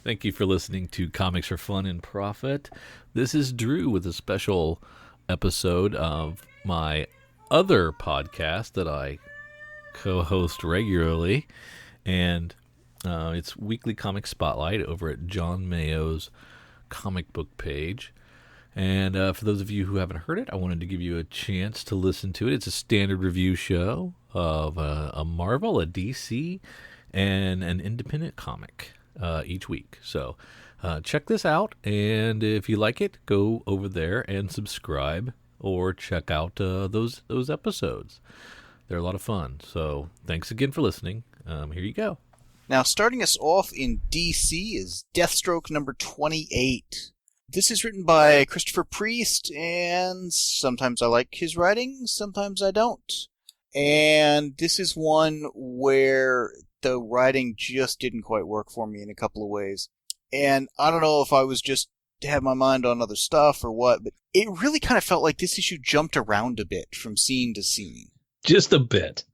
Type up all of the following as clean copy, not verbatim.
Thank you for listening to Comics for Fun and Profit. This is Drew with a special episode of my other podcast that I co-host regularly, and it's Weekly Comic Spotlight over at John Mayo's comic book page. And for those of you who haven't heard it, I wanted to give you a chance to listen to it. It's a standard review show of a Marvel, a DC, and an independent comic each week. So check this out, and if you like it, go over there and subscribe or check out those episodes. They're a lot of fun. So thanks again for listening. Here you go. Now, starting us off in DC is Deathstroke number 28. This is written by Christopher Priest, and sometimes I like his writing, sometimes I don't. And this is one where the writing just didn't quite work for me in a couple of ways. And I don't know if I was just to have my mind on other stuff or what, but it really kind of felt like this issue jumped around a bit from scene to scene. Just a bit.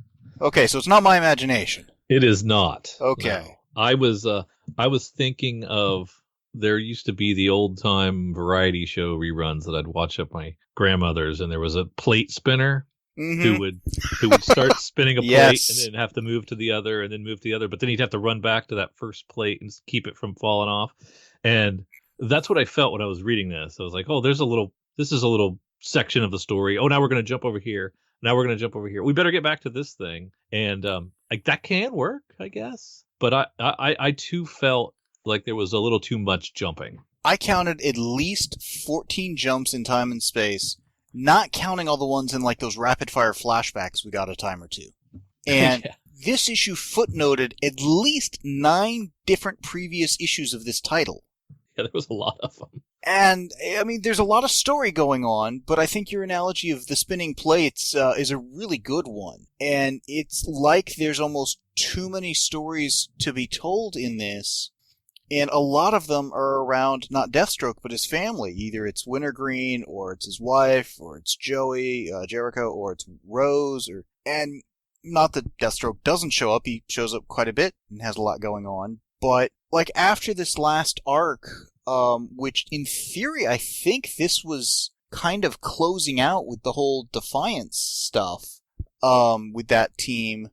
Okay, so it's not my imagination. It is not. Okay. No. I was thinking of, there used to be the old time variety show reruns that I'd watch at my grandmother's, and there was a plate spinner who would start spinning a plate and then have to move to the other and then move to the other, but then he'd have to run back to that first plate and keep it from falling off. And that's what I felt when I was reading this. I was like, oh, this is a little section of the story. Oh, now we're going to jump over here. Now we're going to jump over here. We better get back to this thing. And that can work, I guess. But I too felt like there was a little too much jumping. I counted at least 14 jumps in time and space, not counting all the ones in like those rapid-fire flashbacks we got a time or two. And This issue footnoted at least 9 different previous issues of this title. Yeah, there was a lot of them. And, I mean, there's a lot of story going on, but I think your analogy of the spinning plates is a really good one. And it's like there's almost too many stories to be told in this, and a lot of them are around not Deathstroke, but his family. Either it's Wintergreen, or it's his wife, or it's Joey, Jericho, or it's Rose, and not that Deathstroke doesn't show up, he shows up quite a bit and has a lot going on, but like after this last arc, which in theory I think this was kind of closing out with the whole Defiance stuff, with that team,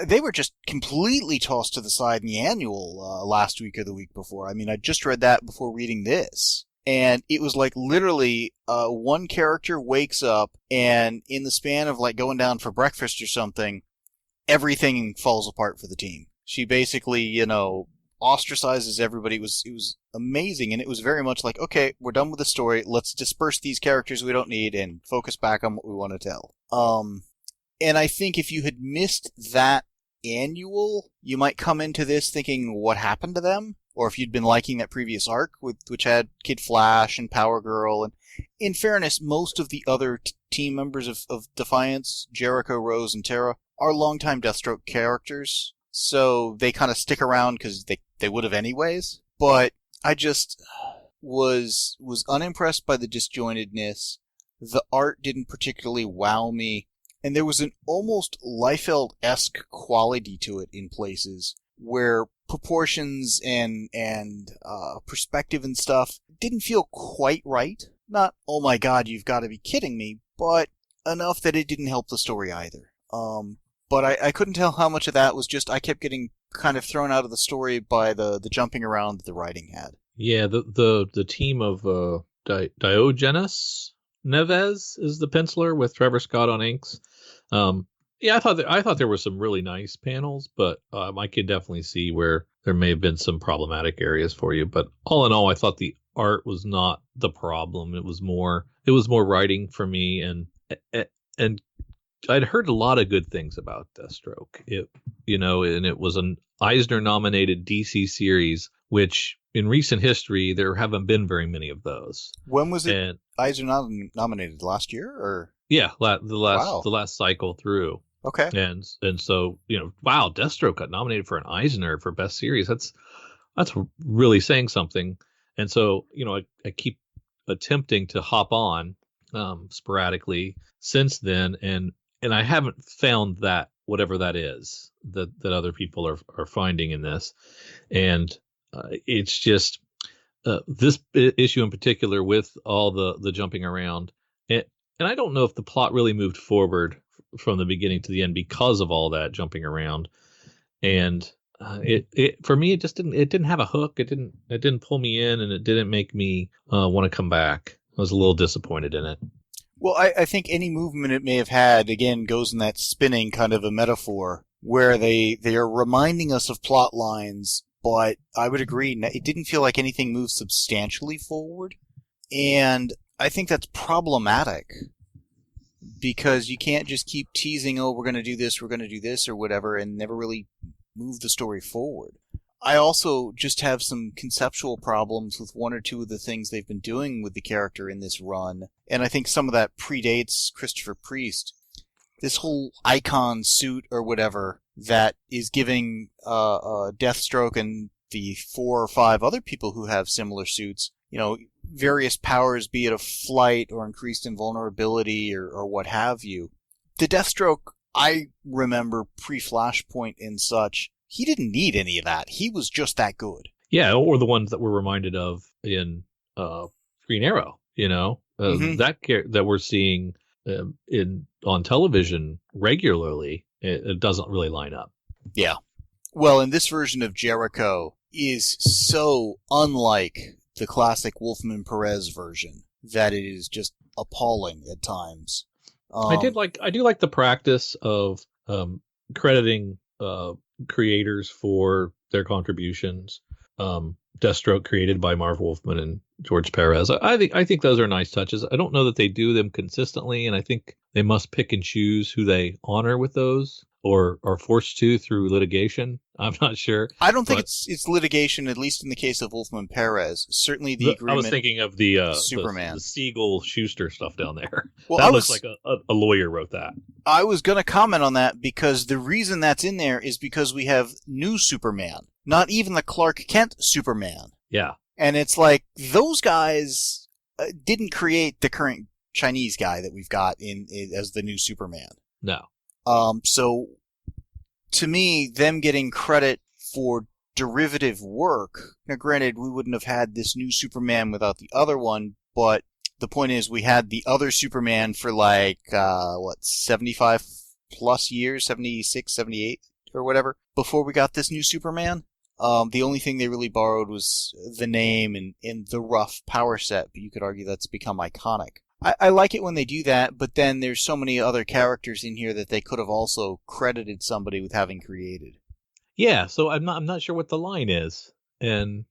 they were just completely tossed to the side in the annual last week or the week before. I mean, I just read that before reading this. And it was like literally one character wakes up, and in the span of like going down for breakfast or something, everything falls apart for the team. She basically, ostracizes everybody. It was amazing, and it was very much like, okay, we're done with the story. Let's disperse these characters we don't need and focus back on what we want to tell. And I think if you had missed that annual, you might come into this thinking, what happened to them? Or if you'd been liking that previous arc, which had Kid Flash and Power Girl. And in fairness, most of the other team members of Defiance, Jericho, Rose, and Tara, are longtime Deathstroke characters. So they kind of stick around because they would have anyways. But I just was unimpressed by the disjointedness. The art didn't particularly wow me. And there was an almost Liefeld-esque quality to it in places where proportions and perspective and stuff didn't feel quite right. Not, oh my god, you've got to be kidding me, but enough that it didn't help the story either. But I couldn't tell how much of that was just I kept getting kind of thrown out of the story by the jumping around that the writing had. Yeah, the team of Diogenes Neves is the penciler with Trevor Scott on inks. Yeah, I thought there were some really nice panels, but I could definitely see where there may have been some problematic areas for you. But all in all, I thought the art was not the problem. It was more writing for me, and I'd heard a lot of good things about Deathstroke. And it was an Eisner-nominated DC series, which in recent history there haven't been very many of those. When was it Eisner nominated? Last year, or? Yeah, the last cycle through. Okay. And so, wow, Deathstroke got nominated for an Eisner for Best Series. That's really saying something. And so, I keep attempting to hop on sporadically since then, and I haven't found that, whatever that is, that other people are finding in this. And it's just this issue in particular with all the jumping around. And I don't know if the plot really moved forward from the beginning to the end because of all that jumping around. And it for me, it didn't have a hook. It didn't pull me in, and it didn't make me want to come back. I was a little disappointed in it. Well, I think any movement it may have had, again, goes in that spinning kind of a metaphor where they are reminding us of plot lines, but I would agree, it didn't feel like anything moved substantially forward. And I think that's problematic because you can't just keep teasing, oh, we're going to do this, or whatever, and never really move the story forward. I also just have some conceptual problems with one or two of the things they've been doing with the character in this run, and I think some of that predates Christopher Priest. This whole icon suit or whatever that is giving Deathstroke and the 4 or 5 other people who have similar suits, various powers, be it of flight or increased invulnerability or what have you. The Deathstroke I remember pre-Flashpoint and such, he didn't need any of that. He was just that good. Yeah, or the ones that we're reminded of in Green Arrow, that we're seeing on television regularly. It doesn't really line up. Yeah. Well, and this version of Jericho is so unlike the classic Wolfman Perez version that it is just appalling at times. I do like the practice of crediting creators for their contributions. Deathstroke created by Marv Wolfman and George Perez. I think those are nice touches. I don't know that they do them consistently, and I think they must pick and choose who they honor with those, or are forced to through litigation. I'm not sure. I don't think it's litigation, at least in the case of Wolfman Perez. Certainly the agreement. I was thinking of the Superman, the Siegel Schuster stuff down there. Well, that looks like a lawyer wrote that. I was going to comment on that because the reason that's in there is because we have new Superman, not even the Clark Kent Superman. Yeah. And it's like those guys didn't create the current Chinese guy that we've got in as the new Superman. No. So to me, them getting credit for derivative work. Now, granted, we wouldn't have had this new Superman without the other one, but the point is we had the other Superman for 75 plus years, 76, 78 or whatever, before we got this new Superman. The only thing they really borrowed was the name and the rough power set, but you could argue that's become iconic. I like it when they do that, but then there's so many other characters in here that they could have also credited somebody with having created. Yeah, so I'm not sure what the line is, and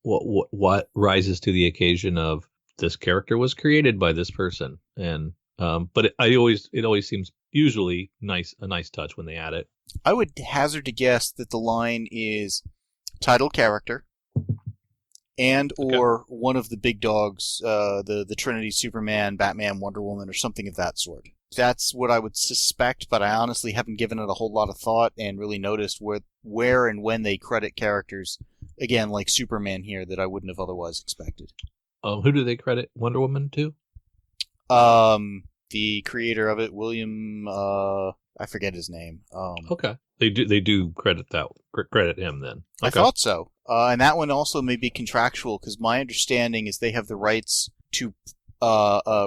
what rises to the occasion of this character was created by this person, and but it always seems usually a nice touch when they add it. I would hazard to guess that the line is title character. And or one of the big dogs, the Trinity, Superman, Batman, Wonder Woman, or something of that sort. That's what I would suspect, but I honestly haven't given it a whole lot of thought and really noticed where and when they credit characters, again, like Superman here, that I wouldn't have otherwise expected. Who do they credit Wonder Woman to? The creator of it, William, I forget his name. Okay. They do credit him then. Okay. I thought so. And that one also may be contractual, because my understanding is they have the rights to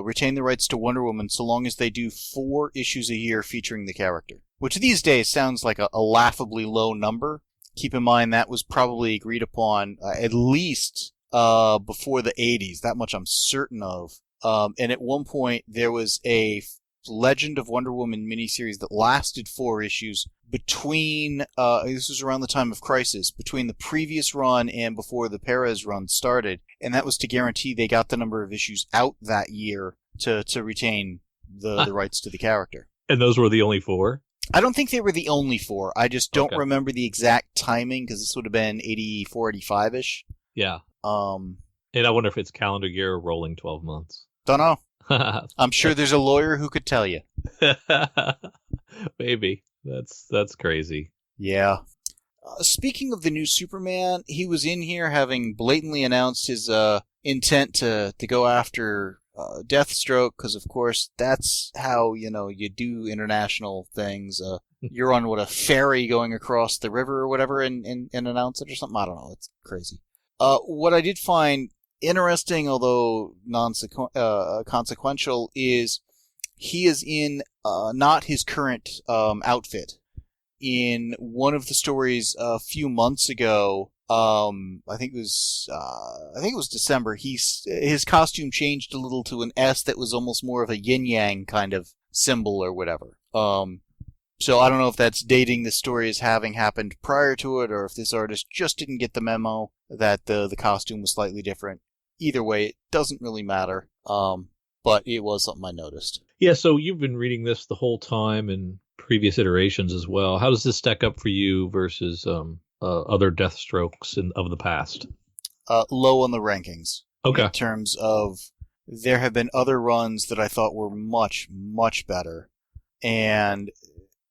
retain the rights to Wonder Woman so long as they do 4 issues a year featuring the character. Which these days sounds like a laughably low number. Keep in mind that was probably agreed upon at least before the 80s. That much I'm certain of. And at one point there was a Legend of Wonder Woman miniseries that lasted 4 issues between, this was around the time of Crisis, between the previous run and before the Perez run started, and that was to guarantee they got the number of issues out that year to retain the rights to the character. And those were the only 4? I don't think they were the only 4. I just don't remember the exact timing, because this would have been 84, 85-ish. Yeah. And I wonder if it's calendar year or rolling 12 months. Don't know. I'm sure there's a lawyer who could tell you. Maybe. That's crazy. Yeah. Speaking of the new Superman, he was in here having blatantly announced his intent to go after Deathstroke, because of course that's how you do international things. You're on a ferry going across the river or whatever, and announce it or something. I don't know. It's crazy. What I did find interesting, although consequential, is he is in not his current outfit. In one of the stories a few months ago, I think it was December. His costume changed a little to an S that was almost more of a yin yang kind of symbol or whatever. So I don't know if that's dating the story as having happened prior to it, or if this artist just didn't get the memo that the costume was slightly different. Either way, it doesn't really matter. But it was something I noticed. Yeah, so you've been reading this the whole time and previous iterations as well. How does this stack up for you versus other Deathstrokes of the past? Low on the rankings. Okay. In terms of, there have been other runs that I thought were much, much better. And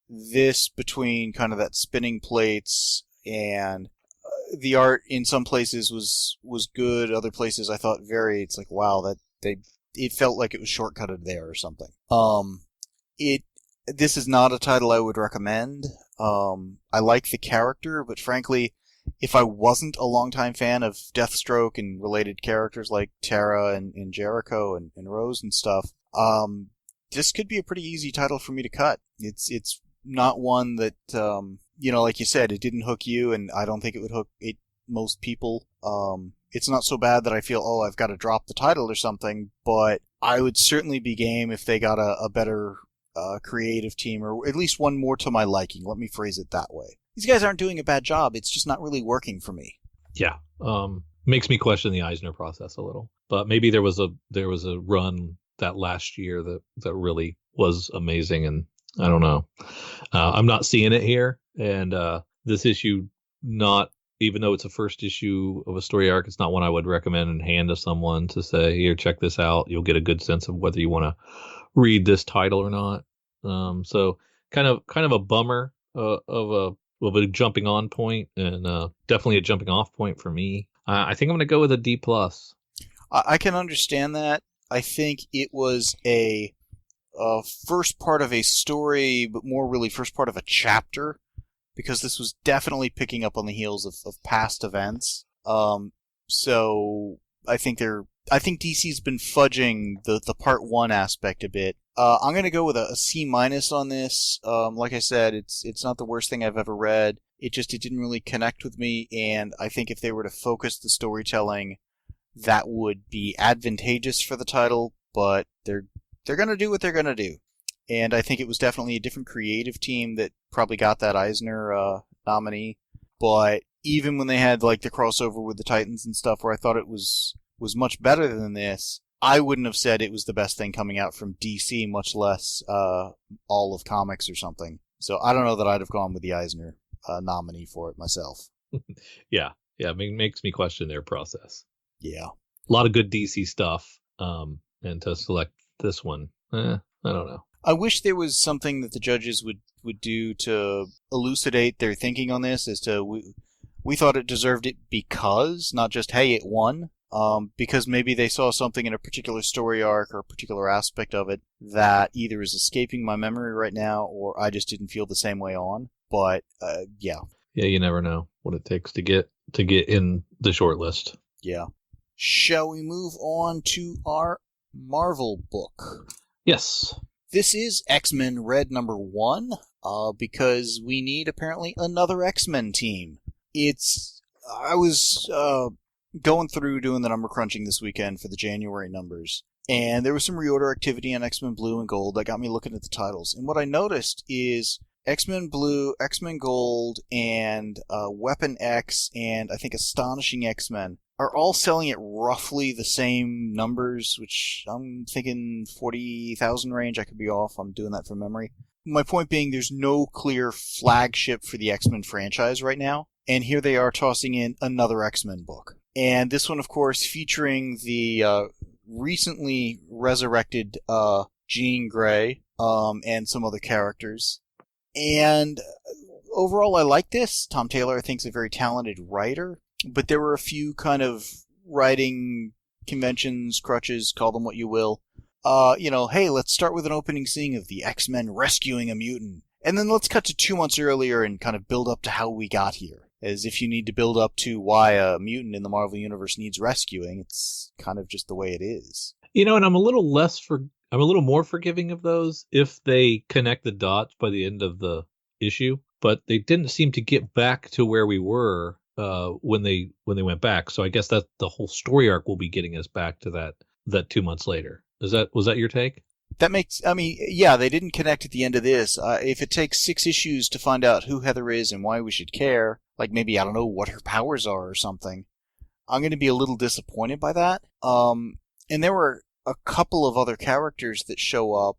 this, between kind of that spinning plates and the art in some places was good, other places I thought it's like, wow, it felt like it was shortcutted there or something. This is not a title I would recommend. I like the character, but frankly, if I wasn't a longtime fan of Deathstroke and related characters like Tara and Jericho and Rose and stuff, this could be a pretty easy title for me to cut. It's not one that, like you said, it didn't hook you, and I don't think it would hook most people. It's not so bad that I feel, I've got to drop the title or something, but I would certainly be game if they got a better creative team, or at least one more to my liking. Let me phrase it that way. These guys aren't doing a bad job. It's just not really working for me. Yeah. Makes me question the Eisner process a little. But maybe there was a run that last year that really was amazing, and I don't know. I'm not seeing it here, and this issue, even though it's a first issue of a story arc, it's not one I would recommend and hand to someone to say, here, check this out. You'll get a good sense of whether you want to read this title or not. So kind of a bummer of a jumping on point, and definitely a jumping off point for me. I think I'm going to go with a D+. I can understand that. I think it was a first part of a story, but more really first part of a chapter, because this was definitely picking up on the heels of past events. So I think DC's been fudging the part one aspect a bit. I'm going to go with a C- on this. Like I said, it's not the worst thing I've ever read. It didn't really connect with me, and I think if they were to focus the storytelling, that would be advantageous for the title, but they're going to do what they're going to do. And I think it was definitely a different creative team that probably got that Eisner nominee. But even when they had like the crossover with the Titans and stuff, where I thought it was much better than this, I wouldn't have said it was the best thing coming out from DC, much less all of comics or something. So I don't know that I'd have gone with the Eisner nominee for it myself. Yeah, it makes me question their process. Yeah. A lot of good DC stuff, and to select this one, I don't know. I wish there was something that the judges would do to elucidate their thinking on this, as to we thought it deserved it because, not just, hey, it won. Because maybe they saw something in a particular story arc or a particular aspect of it that either is escaping my memory right now, or I just didn't feel the same way on. But yeah. Yeah, you never know what it takes to get in the short list. Yeah. Shall we move on to our Marvel book? Yes. This is X-Men Red #1, because we need apparently another X-Men team. I was going through doing the number crunching this weekend for the January numbers, and there was some reorder activity on X-Men Blue and Gold that got me looking at the titles. And what I noticed is X-Men Blue, X-Men Gold, and Weapon X, and I think Astonishing X-Men are all selling at roughly the same numbers, which I'm thinking 40,000 range. I could be off. I'm doing that from memory. My point being, there's no clear flagship for the X-Men franchise right now, and here they are tossing in another X-Men book. And this one, of course, featuring the recently resurrected Jean Grey and some other characters. And overall, I like this. Tom Taylor, I think, is a very talented writer, but there were a few kind of writing conventions, crutches, call them what you will. Hey, let's start with an opening scene of the X-Men rescuing a mutant. And then let's cut to 2 months earlier and kind of build up to how we got here. As if you need to build up to why a mutant in the Marvel Universe needs rescuing. It's kind of just the way it is. And I'm a little more forgiving of those if they connect the dots by the end of the issue. But they didn't seem to get back to where we were when they went back. So I guess that the whole story arc will be getting us back to that 2 months later. Was that your take? Yeah, they didn't connect at the end of this. If it takes 6 issues to find out who Heather is and why we should care, like maybe, I don't know, what her powers are or something, I'm going to be a little disappointed by that. And there were a couple of other characters that show up,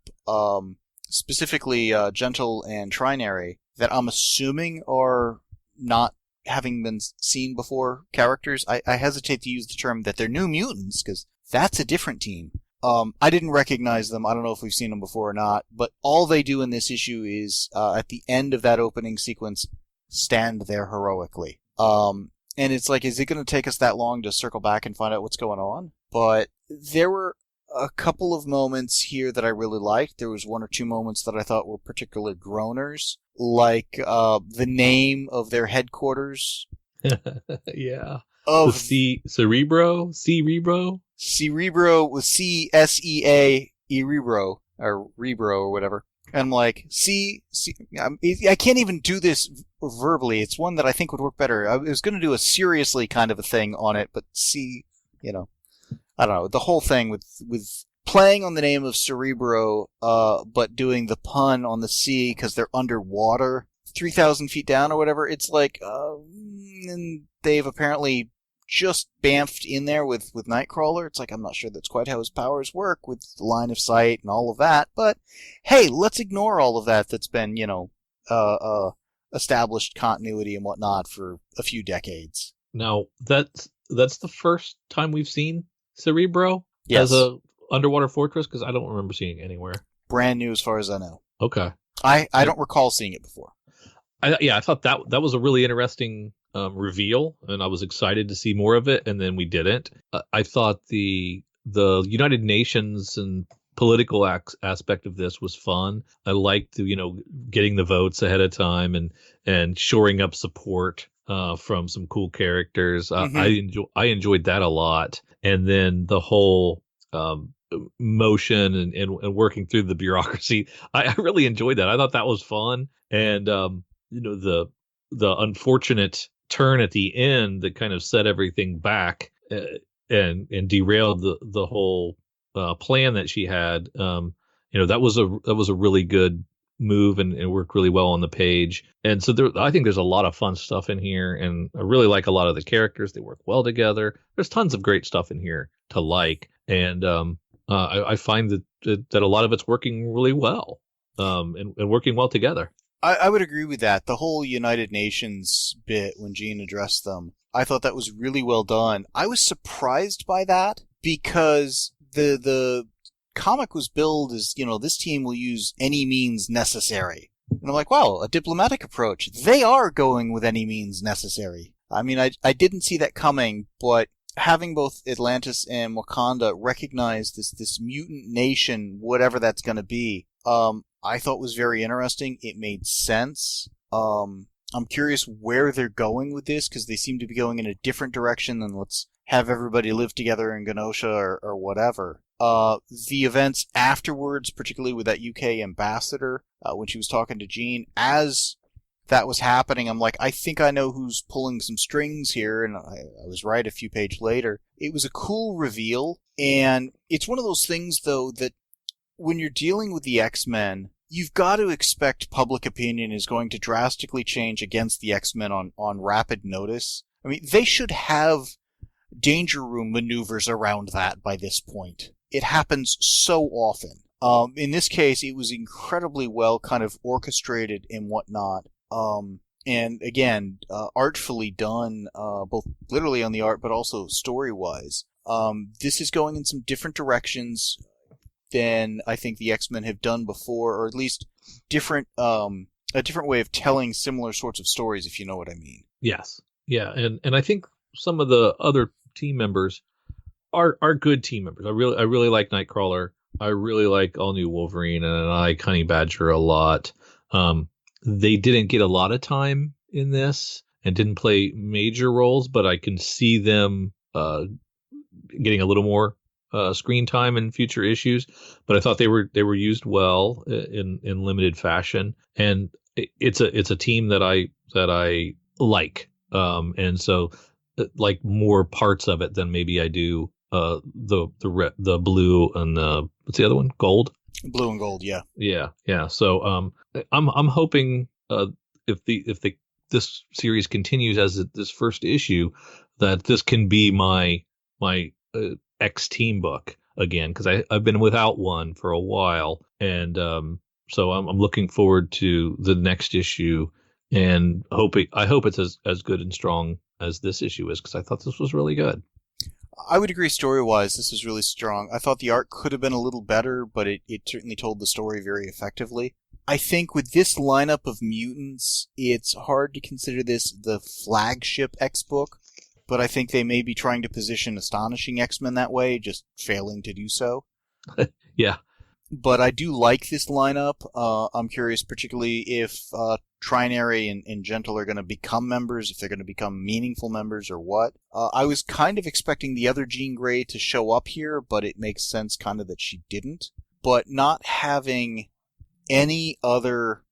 specifically Gentle and Trinary, that I'm assuming are not having been seen before characters. I hesitate to use the term that they're new mutants, because that's a different team. I didn't recognize them. I don't know if we've seen them before or not, but all they do in this issue is, at the end of that opening sequence, stand there heroically. And it's like, is it going to take us that long to circle back and find out what's going on? But there were a couple of moments here that I really liked. There was 1 or 2 moments that I thought were particular groaners, like the name of their headquarters. Yeah. Of Cerebro? Cerebro with C-S-E-A, Erebro, or Rebro, or whatever. And I'm like, I can't even do this verbally. It's one that I think would work better. I was going to do a seriously kind of a thing on it, but I don't know. The whole thing with playing on the name of Cerebro, but doing the pun on the C because they're underwater, 3,000 feet down or whatever. It's like, and they've apparently just bamfed in there with Nightcrawler. It's like, I'm not sure that's quite how his powers work with the line of sight and all of that. But hey, let's ignore all of that that's been, established continuity and whatnot for a few decades. Now, that's the first time we've seen Cerebro as a underwater fortress, because I don't remember seeing it anywhere. Brand new as far as I know. Okay. I don't recall seeing it before. I thought that was a really interesting reveal, and I was excited to see more of it, and then we didn't. I thought the United Nations and political aspect of this was fun. I liked getting the votes ahead of time and shoring up support from some cool characters. Mm-hmm. I enjoyed that a lot, and then the whole motion and working through the bureaucracy. I really enjoyed that. I thought that was fun, and the unfortunate turn at the end that kind of set everything back and derailed the whole plan that she had. That was a really good move and worked really well on the page. And so I think there's a lot of fun stuff in here, and I really like a lot of the characters. They work well together. There's tons of great stuff in here to like, and I find that a lot of it's working really well, and working well together. I would agree with that. The whole United Nations bit when Jean addressed them, I thought that was really well done. I was surprised by that because the comic was billed as, this team will use any means necessary. And I'm like, wow, a diplomatic approach. They are going with any means necessary. I mean, I didn't see that coming, but having both Atlantis and Wakanda recognize this mutant nation, whatever that's going to be, I thought was very interesting. It made sense. I'm curious where they're going with this, because they seem to be going in a different direction than let's have everybody live together in Genosha or whatever. The events afterwards, particularly with that UK ambassador, when she was talking to Jean, as that was happening, I'm like, I think I know who's pulling some strings here, and I was right a few pages later. It was a cool reveal, and it's one of those things, though, that when you're dealing with the X-Men, you've got to expect public opinion is going to drastically change against the X-Men on rapid notice. I mean, they should have danger room maneuvers around that by this point. It happens so often. In this case, it was incredibly well kind of orchestrated and whatnot. And again, artfully done, both literally on the art, but also story-wise. This is going in some different directions than I think the X-Men have done before, or at least a different way of telling similar sorts of stories, if you know what I mean. Yes. Yeah, and I think some of the other team members are good team members. I really like Nightcrawler. I really like All New Wolverine, and I like Honey Badger a lot. They didn't get a lot of time in this and didn't play major roles, but I can see them getting a little more screen time in future issues. But I thought they were used well in limited fashion, and it's a team that I like, and so like more parts of it than maybe I do the blue and the what's the other one, gold. Blue and gold, yeah. Yeah. So I'm hoping if this series continues as this first issue, that this can be my X team book again, because I've been without one for a while, and so I'm looking forward to the next issue, and I hope it's as good and strong as this issue is, because I thought this was really good. I would agree story-wise, this was really strong. I thought the art could have been a little better, but it certainly told the story very effectively. I think with this lineup of mutants, it's hard to consider this the flagship X book, but I think they may be trying to position Astonishing X-Men that way, just failing to do so. Yeah. But I do like this lineup. I'm curious particularly if Trinary and Gentle are going to become members, if they're going to become meaningful members or what. I was kind of expecting the other Jean Grey to show up here, but it makes sense kind of that she didn't. But not having any other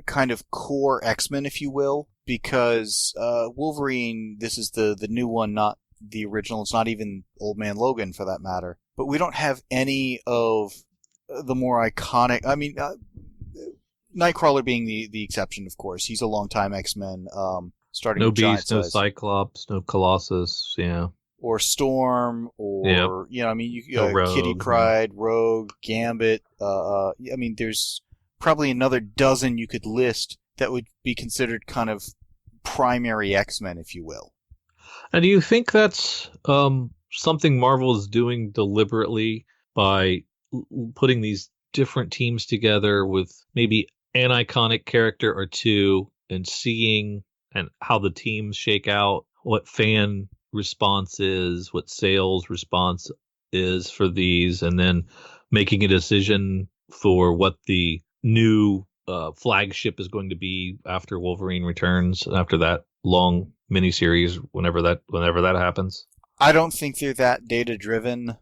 kind of core X-Men, if you will, because Wolverine, this is the new one, not the original. It's not even Old Man Logan, for that matter. But we don't have any of the more iconic... I mean, Nightcrawler being the exception, of course. He's a long-time X-Men, starting no with Giant Beast, no Size. Cyclops, no Colossus, yeah. Or Storm, or, Yep. I mean, Rogue, Kitty Pryde, Rogue, Gambit. I mean, there's probably another dozen you could list that would be considered kind of primary X-Men, if you will. And do you think that's something Marvel is doing deliberately by putting these different teams together with maybe an iconic character or two, and seeing and how the teams shake out, what fan response is, what sales response is for these, and then making a decision for what the new flagship is going to be after Wolverine returns, after that long miniseries, whenever that happens? I don't think they're that data-driven,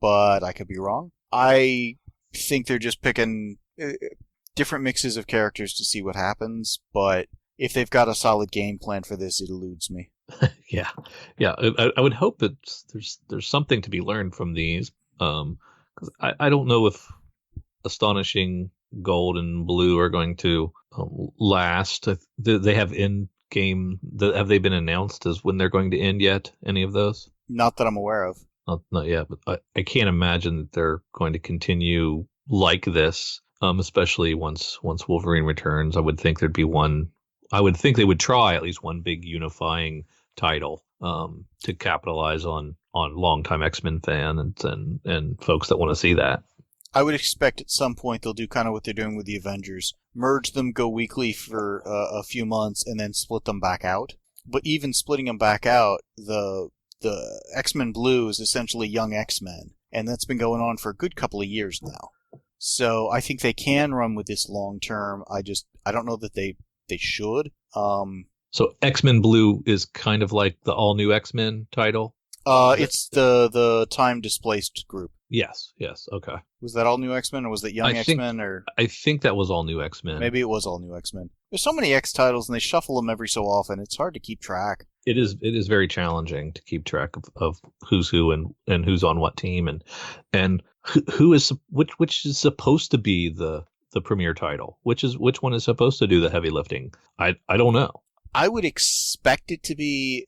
but I could be wrong. I think they're just picking different mixes of characters to see what happens, but if they've got a solid game plan for this, it eludes me. Yeah. I would hope that there's something to be learned from these, because I don't know if Astonishing Gold and Blue are going to last. They have end game. Have they been announced as when they're going to end yet? Any of those? Not that I'm aware of. Not yet, but I can't imagine that they're going to continue like this, especially once Wolverine returns. I would think there'd be one. I would think they would try at least one big unifying title to capitalize on longtime X-Men fans and folks that want to see that. I would expect at some point they'll do kind of what they're doing with the Avengers. Merge them, go weekly for a few months, and then split them back out. But even splitting them back out, the X-Men Blue is essentially Young X-Men, and that's been going on for a good couple of years now. So I think they can run with this long term. I don't know that they should. So X-Men Blue is kind of like the all new X-Men title? It's the time displaced group. Yes, okay. Was that all new X-Men, or was that Young X-Men? Or I think that was all new X-Men. Maybe it was all new X-Men. There's so many X titles, and they shuffle them every so often. It's hard to keep track. It is very challenging to keep track of who's who and who's on what team, and who is which is supposed to be the premier title. Which one is supposed to do the heavy lifting? I don't know. I would expect it to be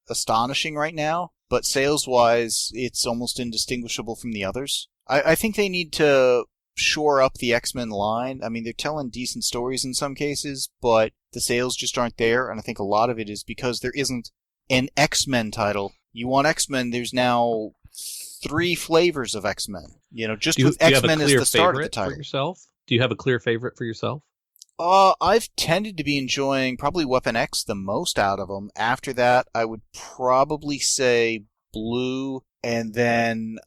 Astonishing right now, but sales-wise, it's almost indistinguishable from the others. I think they need to shore up the X-Men line. I mean, they're telling decent stories in some cases, but the sales just aren't there, and I think a lot of it is because there isn't an X-Men title. You want X-Men, there's now 3 flavors of X-Men. Just with X-Men as the start of the title. For yourself? Do you have a clear favorite for yourself? I've tended to be enjoying probably Weapon X the most out of them. After that, I would probably say blue, and then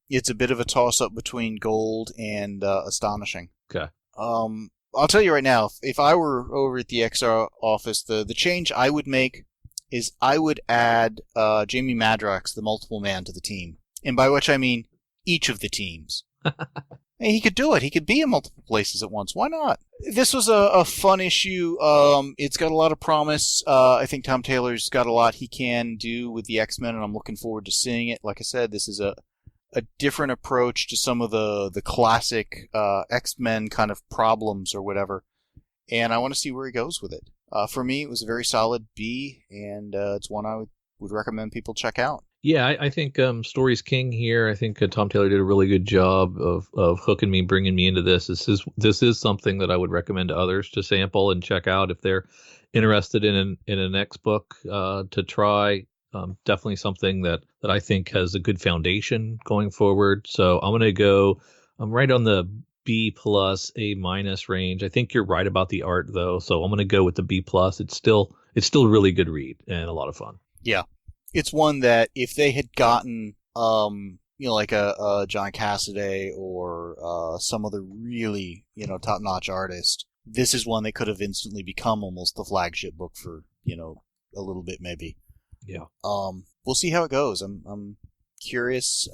it's a bit of a toss-up between gold and astonishing. Okay. I'll tell you right now, if I were over at the XR office, the change I would make is I would add Jamie Madrox, the multiple man, to the team. And by which I mean each of the teams. And he could do it. He could be in multiple places at once. Why not? This was a fun issue. It's got a lot of promise. I think Tom Taylor's got a lot he can do with the X-Men, and I'm looking forward to seeing it. Like I said, this is a different approach to some of the classic X-Men kind of problems or whatever. And I want to see where he goes with it. For me, it was a very solid B, and it's one I would recommend people check out. Yeah, I think story's king here. I think Tom Taylor did a really good job of hooking me, bringing me into this. This is something that I would recommend to others to sample and check out if they're interested in an X book to try. Definitely something that I think has a good foundation going forward. So I'm right on the B plus A minus range. I think you're right about the art though, so I'm going to go with the B plus. It's still a really good read and a lot of fun. Yeah. It's one that if they had gotten, like a John Cassaday or some other really, top-notch artist, this is one that could have instantly become almost the flagship book for, a little bit maybe. Yeah. We'll see how it goes. I'm curious.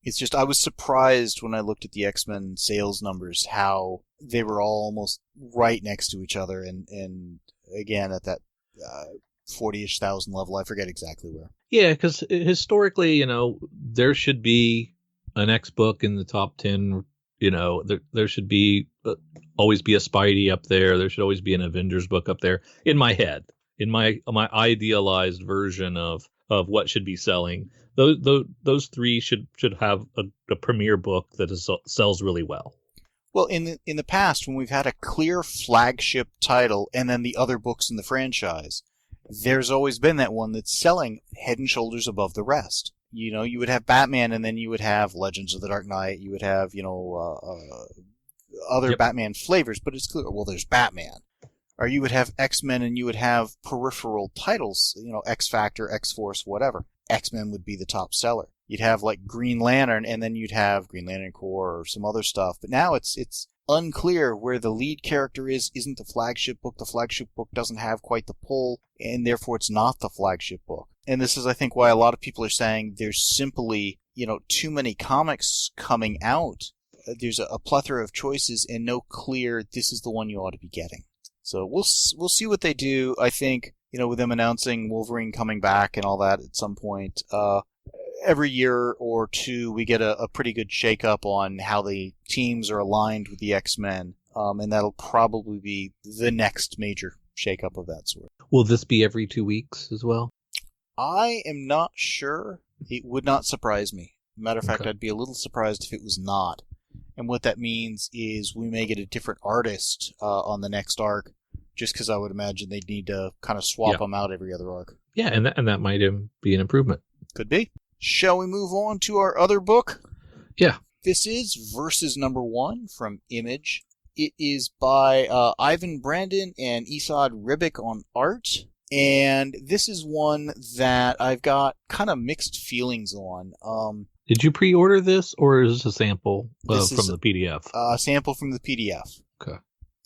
It's just I was surprised when I looked at the X-Men sales numbers how they were all almost right next to each other, and again at that 40-ish thousand level. I forget exactly where. Yeah, because historically, there should be an X book in the top 10. There should be always be a Spidey up there. There should always be an Avengers book up there in my head, in my idealized version of what should be selling. Those three should have a premier book that sells really well. Well, in the past, when we've had a clear flagship title and then the other books in the franchise, there's always been that one that's selling head and shoulders above the rest. You would have Batman, and then you would have Legends of the Dark Knight. You would have, other Batman flavors, but it's clear, well, there's Batman. Or you would have X-Men, and you would have peripheral titles, X-Factor, X-Force, whatever. X-Men would be the top seller. You'd have, like, Green Lantern, and then you'd have Green Lantern Corps or some other stuff. But now it's unclear where the lead character isn't the flagship book. The flagship book doesn't have quite the pull, and therefore it's not the flagship book. And this is, I think, why a lot of people are saying there's simply, too many comics coming out. There's a plethora of choices and no clear, this is the one you ought to be getting. So we'll see what they do. I think, with them announcing Wolverine coming back and all that at some point, every year or two we get a pretty good shakeup on how the teams are aligned with the X-Men, and that'll probably be the next major shakeup of that sort. Will this be every 2 weeks as well? I am not sure. It would not surprise me. Matter of fact, I'd be a little surprised if it was not. And what that means is we may get a different artist on the next arc, just because I would imagine they'd need to kind of swap them out every other arc. Yeah, and that might be an improvement. Could be. Shall we move on to our other book? Yeah. This is Versus #1 from Image. It is by Ivan Brandon and Esad Ribic on art. And this is one that I've got kind of mixed feelings on. Did you pre-order this, or is this a sample from the PDF? A sample from the PDF. Okay.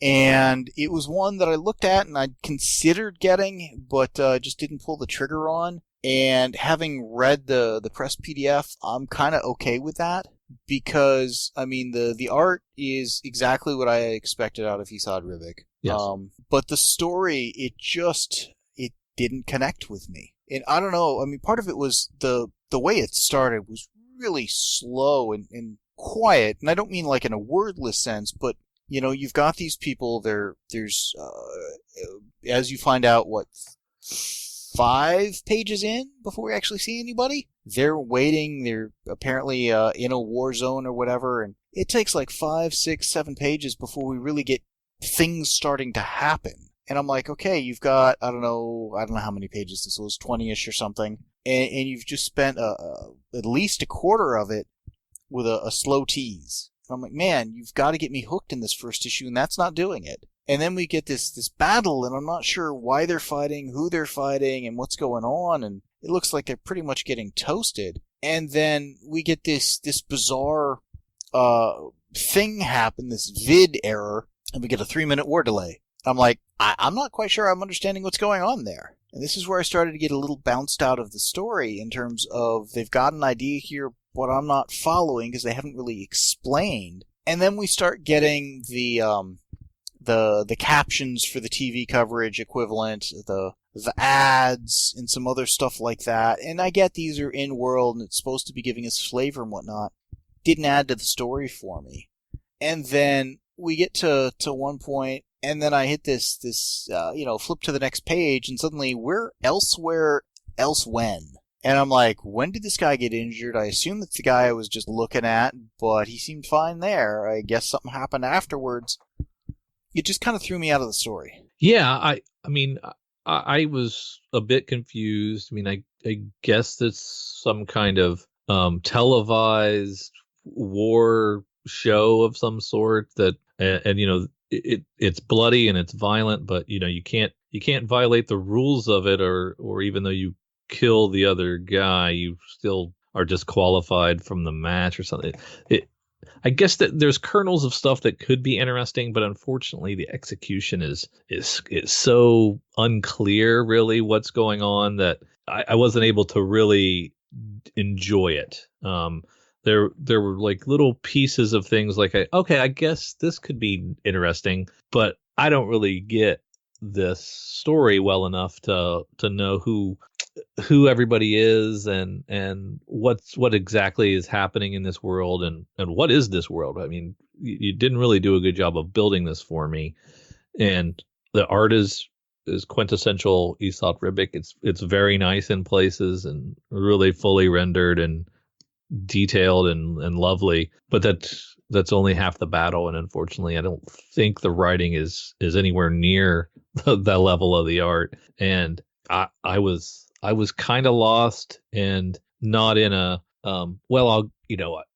And it was one that I looked at and I'd considered getting, but just didn't pull the trigger on. And having read the press PDF, I'm kind of okay with that. Because, the art is exactly what I expected out of Esad Ribic. Yes. But the story, it didn't connect with me. And I don't know, part of it was the way it started was really slow and quiet. And I don't mean like in a wordless sense, but, you've got these people, there's, as you find out, 5 pages in before we actually see anybody? They're waiting, they're apparently in a war zone or whatever, and it takes like 5, 6, 7 pages before we really get things starting to happen. And I'm like, okay, you've got, I don't know how many pages this was, 20-ish or something, and you've just spent at least a quarter of it with a slow tease. And I'm like, man, you've got to get me hooked in this first issue, and that's not doing it. And then we get this battle, and I'm not sure why they're fighting, who they're fighting, and what's going on, and it looks like they're pretty much getting toasted. And then we get this bizarre thing happen, this vid error, and we get a 3-minute war delay. I'm like, I'm not quite sure I'm understanding what's going on there. And this is where I started to get a little bounced out of the story in terms of they've got an idea here, but I'm not following because they haven't really explained. And then we start getting the captions for the TV coverage equivalent, the ads, and some other stuff like that. And I get these are in-world and it's supposed to be giving us flavor and whatnot. Didn't add to the story for me. And then we get to one point, and then I hit this flip to the next page, and suddenly we're elsewhere, else when. And I'm like, when did this guy get injured? I assume that's the guy I was just looking at, but he seemed fine there. I guess something happened afterwards. It just kind of threw me out of the story. Yeah, I mean, I was a bit confused. I mean, I guess it's some kind of televised war show of some sort that, and you know, it's bloody and it's violent, but you know, you can't violate the rules of it, or even though you kill the other guy, you still are disqualified from the match or something. I guess that there's kernels of stuff that could be interesting, but unfortunately the execution is so unclear really what's going on that I wasn't able to really enjoy it. There were like little pieces of things like, okay, I guess this could be interesting, but I don't really get this story well enough to know who everybody is and what exactly is happening in this world and what is this world. I mean, you didn't really do a good job of building this for me, and the art is quintessential Esau Ribic. It's very nice in places and really fully rendered and detailed and lovely, but that's only half the battle, and unfortunately I don't think the writing is anywhere near that level of the art. And I was kind of lost, and not in a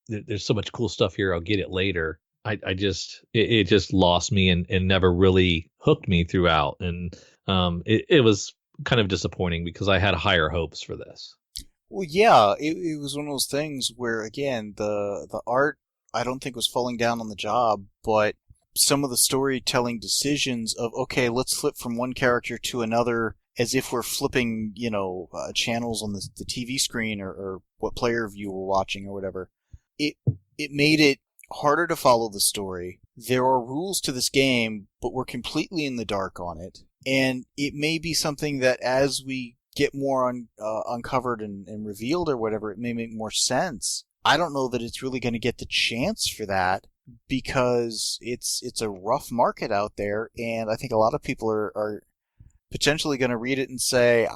there's so much cool stuff here, I'll get it later. It just lost me and never really hooked me throughout, and it was kind of disappointing because I had higher hopes for this. Well, yeah, it was one of those things where, again, the art I don't think was falling down on the job, but some of the storytelling decisions of, okay, let's flip from one character to another as if we're flipping, channels on the TV screen or what player view we're watching or whatever. It made it harder to follow the story. There are rules to this game, but we're completely in the dark on it. And it may be something that as we get more uncovered and revealed or whatever, it may make more sense. I don't know that it's really going to get the chance for that because it's a rough market out there, and I think a lot of people are potentially going to read it and say,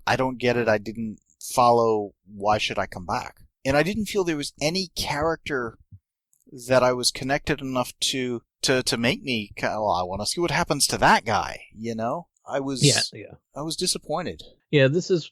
I don't get it, I didn't follow, why should I come back? And I didn't feel there was any character that I was connected enough to make me, I want to see what happens to that guy, I was disappointed. Yeah, this is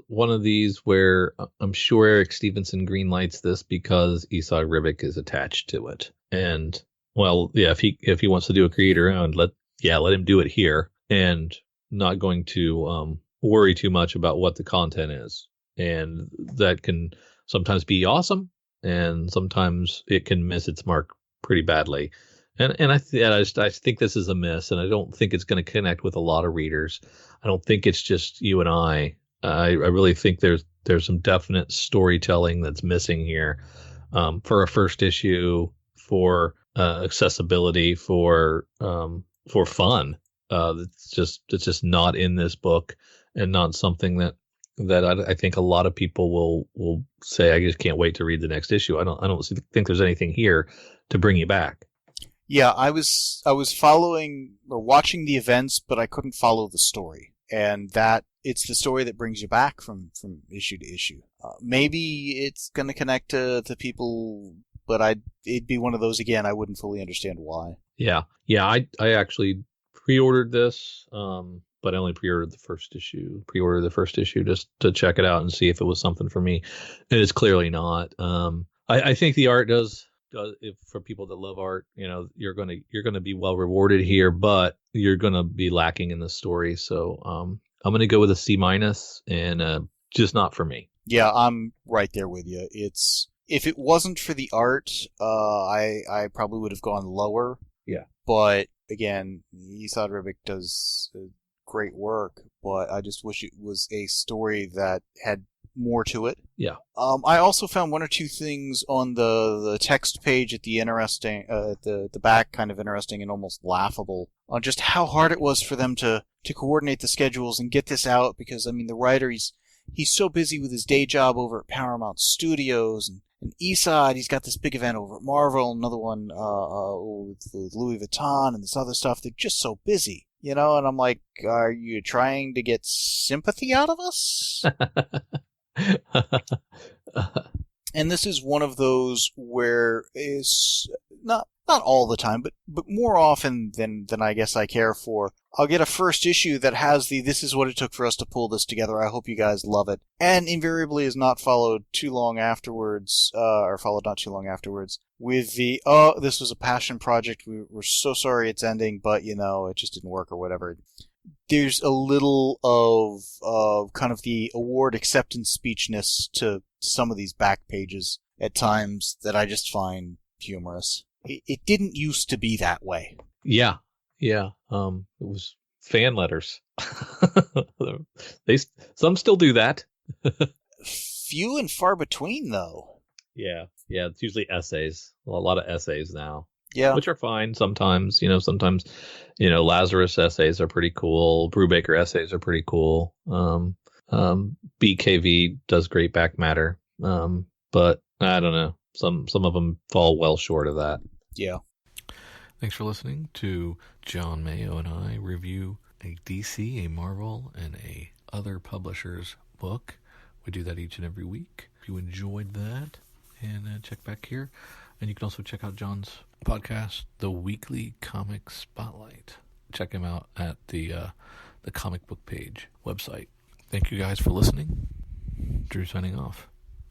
one of these where I'm sure Eric Stevenson greenlights this because Esau Ribic is attached to it. And well, yeah, if he wants to do a creator owned, let him do it here, and not going to worry too much about what the content is. And that can sometimes be awesome, and sometimes it can miss its mark pretty badly. And I think this is a miss, and I don't think it's going to connect with a lot of readers. I don't think it's just you and I. I really think there's some definite storytelling that's missing here, for a first issue, for accessibility, for fun. It's just not in this book, and not something that I think a lot of people will say, I just can't wait to read the next issue. I don't think there's anything here to bring you back. Yeah, I was following or watching the events, but I couldn't follow the story, and that it's the story that brings you back from issue to issue. Maybe it's going to connect to people, but it'd be one of those again. I wouldn't fully understand why. Yeah. I actually pre-ordered this, but I only pre-ordered the first issue. Pre-ordered the first issue just to check it out and see if it was something for me. It is clearly not. I think the art does. If for people that love art, you're gonna be well rewarded here, but you're gonna be lacking in the story. So I'm gonna go with a C- and just not for me. Yeah, I'm right there with you. It's if it wasn't for the art, I probably would have gone lower. Yeah. But again, Esad Ribic does great work, but I just wish it was a story that had more to it. Yeah. I also found one or two things on the text page at the interesting, the back, kind of interesting and almost laughable on just how hard it was for them to coordinate the schedules and get this out. Because I mean, the writer he's so busy with his day job over at Paramount Studios, and Esad, he's got this big event over at Marvel, another one with Louis Vuitton and this other stuff. They're just so busy, you know. And I'm like, are you trying to get sympathy out of us? And this is one of those where is not all the time, but more often than I guess I care for. I'll get a first issue that has this is what it took for us to pull this together. I hope you guys love it. And invariably is not followed too long afterwards, with the, this was a passion project. We're so sorry it's ending, but it just didn't work or whatever. There's a little of kind of the award acceptance speechness to some of these back pages at times that I just find humorous. It didn't used to be that way. Yeah. It was fan letters. Some still do that. Few and far between, though. Yeah. It's usually essays. A lot of essays now. Yeah. Which are fine sometimes. Sometimes, Lazarus essays are pretty cool. Brubaker essays are pretty cool. BKV does great back matter. But I don't know. Some of them fall well short of that. Yeah. Thanks for listening to John Mayo and I review a DC, a Marvel, and a other publisher's book. We do that each and every week. If you enjoyed that, and check back here. And you can also check out John's podcast, The Weekly Comic Spotlight. Check him out at the comic book page website. Thank you guys for listening. Drew signing off.